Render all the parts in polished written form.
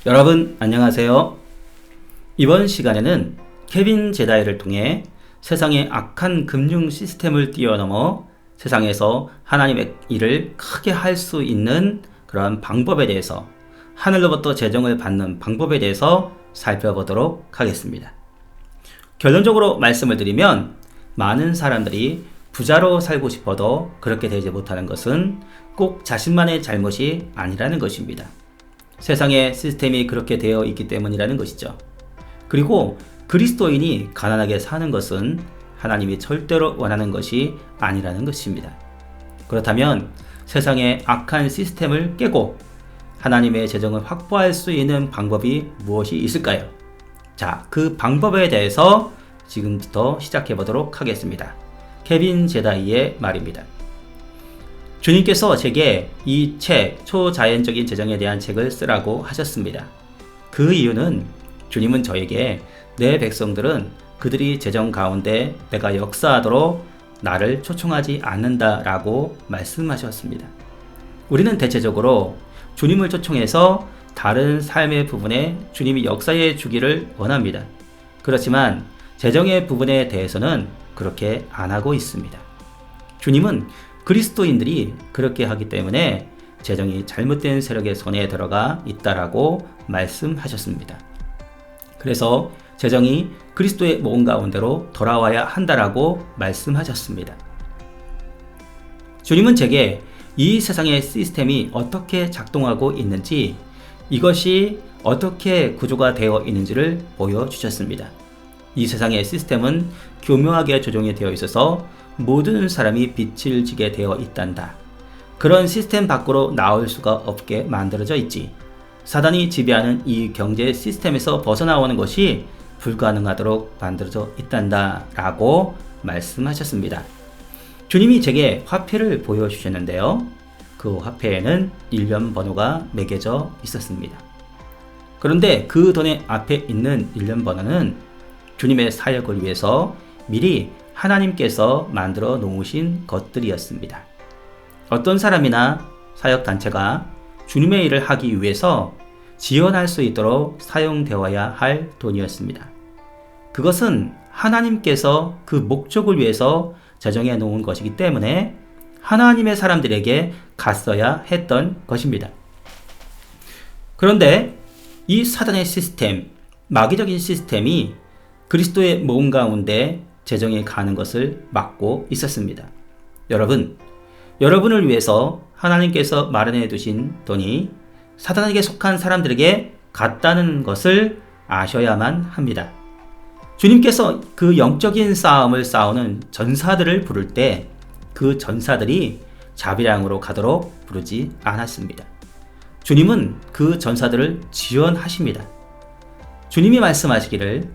여러분 안녕하세요. 이번 시간에는 케빈 제다이를 통해 세상의 악한 금융 시스템을 뛰어넘어 세상에서 하나님의 일을 크게 할 수 있는 그런 방법에 대해서, 하늘로부터 재정을 받는 방법에 대해서 살펴보도록 하겠습니다. 결론적으로 말씀을 드리면, 많은 사람들이 부자로 살고 싶어도 그렇게 되지 못하는 것은 꼭 자신만의 잘못이 아니라는 것입니다. 세상의 시스템이 그렇게 되어 있기 때문이라는 것이죠. 그리고 그리스도인이 가난하게 사는 것은 하나님이 절대로 원하는 것이 아니라는 것입니다. 그렇다면 세상의 악한 시스템을 깨고 하나님의 재정을 확보할 수 있는 방법이 무엇이 있을까요? 자, 그 방법에 대해서 지금부터 시작해 보도록 하겠습니다. 케빈 제다이의 말입니다. 주님께서 제게 이 책, 초자연적인 재정에 대한 책을 쓰라고 하셨습니다. 그 이유는 주님은 저에게 내 백성들은 그들이 재정 가운데 내가 역사하도록 나를 초청하지 않는다라고 말씀하셨습니다. 우리는 대체적으로 주님을 초청해서 다른 삶의 부분에 주님이 역사해 주기를 원합니다. 그렇지만 재정의 부분에 대해서는 그렇게 안 하고 있습니다. 주님은 그리스도인들이 그렇게 하기 때문에 재정이 잘못된 세력의 손에 들어가 있다라고 말씀하셨습니다. 그래서 재정이 그리스도의 몸 가운데로 돌아와야 한다라고 말씀하셨습니다. 주님은 제게 이 세상의 시스템이 어떻게 작동하고 있는지, 이것이 어떻게 구조가 되어 있는지를 보여주셨습니다. 이 세상의 시스템은 교묘하게 조정이 되어 있어서 모든 사람이 빚을 지게 되어 있단다. 그런 시스템 밖으로 나올 수가 없게 만들어져 있지. 사단이 지배하는 이 경제 시스템에서 벗어나오는 것이 불가능하도록 만들어져 있단다 라고 말씀하셨습니다. 주님이 제게 화폐를 보여주셨는데요. 그 화폐에는 일련 번호가 매겨져 있었습니다. 그런데 그 돈의 앞에 있는 일련 번호는 주님의 사역을 위해서 미리 하나님께서 만들어 놓으신 것들이었습니다. 어떤 사람이나 사역단체가 주님의 일을 하기 위해서 지원할 수 있도록 사용되어야 할 돈이었습니다. 그것은 하나님께서 그 목적을 위해서 제정해 놓은 것이기 때문에 하나님의 사람들에게 갔어야 했던 것입니다. 그런데 이 사단의 시스템, 마귀적인 시스템이 그리스도의 몸 가운데 재정이 가는 것을 막고 있었습니다. 여러분을 위해서 하나님께서 마련해 두신 돈이 사단에게 속한 사람들에게 갔다는 것을 아셔야만 합니다. 주님께서 그 영적인 싸움을 싸우는 전사들을 부를 때 그 전사들이 자비량으로 가도록 부르지 않았습니다. 주님은 그 전사들을 지원하십니다. 주님이 말씀하시기를,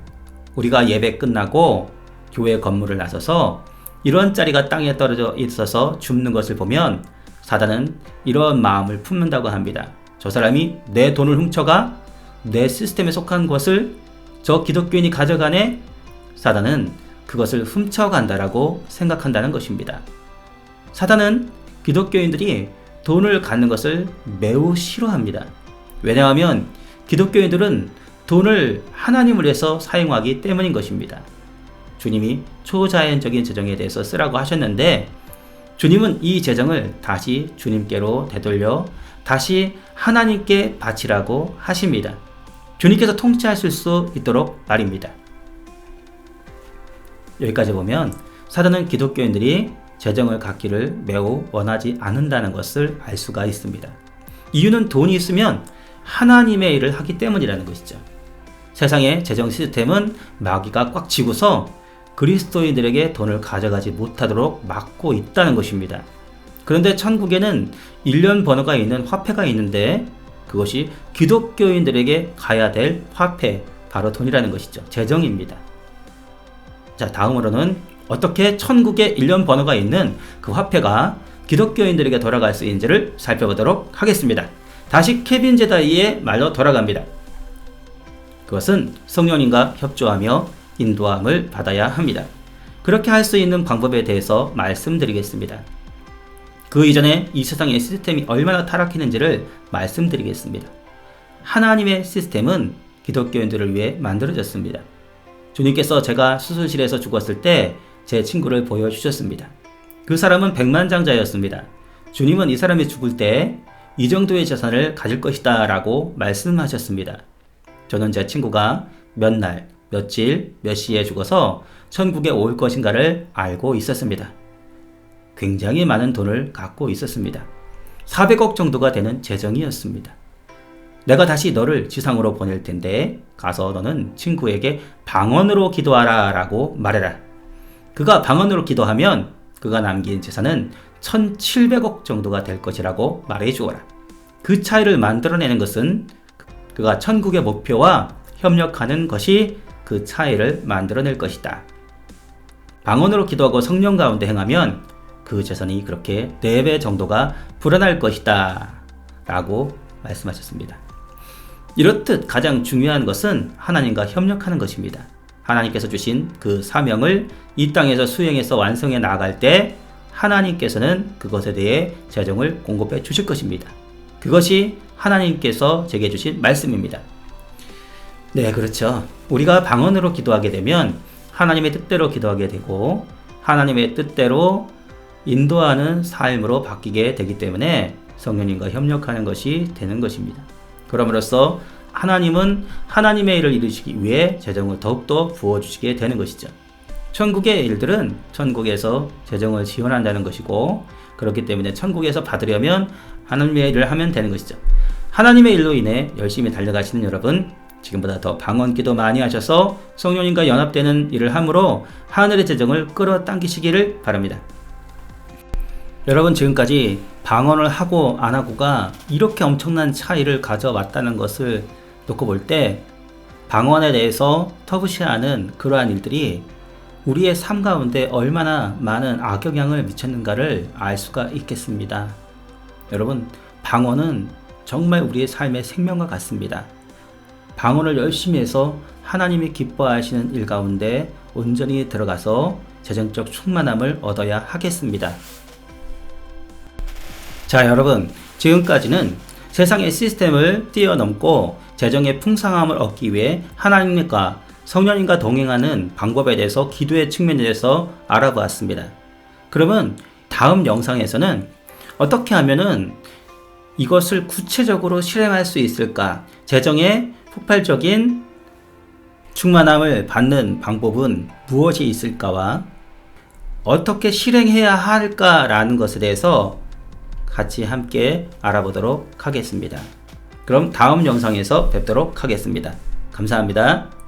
우리가 예배 끝나고 교회 건물을 나서서 1원짜리가 땅에 떨어져 있어서 줍는 것을 보면 사단은 이런 마음을 품는다고 합니다. 저 사람이 내 돈을 훔쳐가 내 시스템에 속한 것을 저 기독교인이 가져가네. 사단은 그것을 훔쳐간다라고 생각한다는 것입니다. 사단은 기독교인들이 돈을 갖는 것을 매우 싫어합니다. 왜냐하면 기독교인들은 돈을 하나님을 위해서 사용하기 때문인 것입니다. 주님이 초자연적인 재정에 대해서 쓰라고 하셨는데, 주님은 이 재정을 다시 주님께로 되돌려 다시 하나님께 바치라고 하십니다. 주님께서 통치하실 수 있도록 말입니다. 여기까지 보면 사단은 기독교인들이 재정을 갖기를 매우 원하지 않는다는 것을 알 수가 있습니다. 이유는 돈이 있으면 하나님의 일을 하기 때문이라는 것이죠. 세상의 재정 시스템은 마귀가 꽉 쥐고서 그리스도인들에게 돈을 가져가지 못하도록 막고 있다는 것입니다. 그런데 천국에는 일련 번호가 있는 화폐가 있는데, 그것이 기독교인들에게 가야 될 화폐, 바로 돈이라는 것이죠. 재정입니다. 자, 다음으로는 어떻게 천국에 일련 번호가 있는 그 화폐가 기독교인들에게 돌아갈 수 있는지를 살펴보도록 하겠습니다. 다시 케빈 제다이의 말로 돌아갑니다. 그것은 성령님과 협조하며 인도함을 받아야 합니다. 그렇게 할 수 있는 방법에 대해서 말씀드리겠습니다. 그 이전에 이 세상의 시스템이 얼마나 타락했는지를 말씀드리겠습니다. 하나님의 시스템은 기독교인들을 위해 만들어졌습니다. 주님께서 제가 수술실에서 죽었을 때 제 친구를 보여주셨습니다. 그 사람은 백만장자였습니다. 주님은 이 사람이 죽을 때 이 정도의 재산을 가질 것이다 라고 말씀하셨습니다. 저는 제 친구가 몇 날, 며칠, 몇 시에 죽어서 천국에 올 것인가를 알고 있었습니다. 굉장히 많은 돈을 갖고 있었습니다. 400억 정도가 되는 재정이었습니다. 내가 다시 너를 지상으로 보낼 텐데 가서 너는 친구에게 방언으로 기도하라 라고 말해라. 그가 방언으로 기도하면 그가 남긴 재산은 1700억 정도가 될 것이라고 말해 주어라. 그 차이를 만들어내는 것은 그가 천국의 목표와 협력하는 것이 그 차이를 만들어낼 것이다. 방언으로 기도하고 성령 가운데 행하면 그 재산이 그렇게 4배 정도가 불어날 것이다 라고 말씀하셨습니다. 이렇듯 가장 중요한 것은 하나님과 협력하는 것입니다. 하나님께서 주신 그 사명을 이 땅에서 수행해서 완성해 나아갈 때 하나님께서는 그것에 대해 재정을 공급해 주실 것입니다. 그것이 하나님께서 제게 주신 말씀입니다. 네, 그렇죠. 우리가 방언으로 기도하게 되면 하나님의 뜻대로 기도하게 되고 하나님의 뜻대로 인도하는 삶으로 바뀌게 되기 때문에 성령님과 협력하는 것이 되는 것입니다. 그럼으로써 하나님은 하나님의 일을 이루시기 위해 재정을 더욱더 부어주시게 되는 것이죠. 천국의 일들은 천국에서 재정을 지원한다는 것이고 그렇기 때문에 천국에서 받으려면 하나님의 일을 하면 되는 것이죠. 하나님의 일로 인해 열심히 달려가시는 여러분, 지금보다 더 방언 기도 많이 하셔서 성령님과 연합되는 일을 함으로 하늘의 재정을 끌어당기시기를 바랍니다. 여러분, 지금까지 방언을 하고 안 하고가 이렇게 엄청난 차이를 가져왔다는 것을 놓고 볼 때 방언에 대해서 터부시하는 그러한 일들이 우리의 삶 가운데 얼마나 많은 악영향을 미쳤는가를 알 수가 있겠습니다. 여러분, 방언은 정말 우리의 삶의 생명과 같습니다. 방언을 열심히 해서 하나님이 기뻐하시는 일 가운데 온전히 들어가서 재정적 충만함을 얻어야 하겠습니다. 자, 여러분, 지금까지는 세상의 시스템을 뛰어넘고 재정의 풍성함을 얻기 위해 하나님과 성령님과 동행하는 방법에 대해서 기도의 측면에 대해서 알아보았습니다. 그러면 다음 영상에서는 어떻게 하면은 이것을 구체적으로 실행할 수 있을까? 재정의 폭발적인 충만함을 받는 방법은 무엇이 있을까와 어떻게 실행해야 할까라는 것에 대해서 같이 함께 알아보도록 하겠습니다. 그럼 다음 영상에서 뵙도록 하겠습니다. 감사합니다.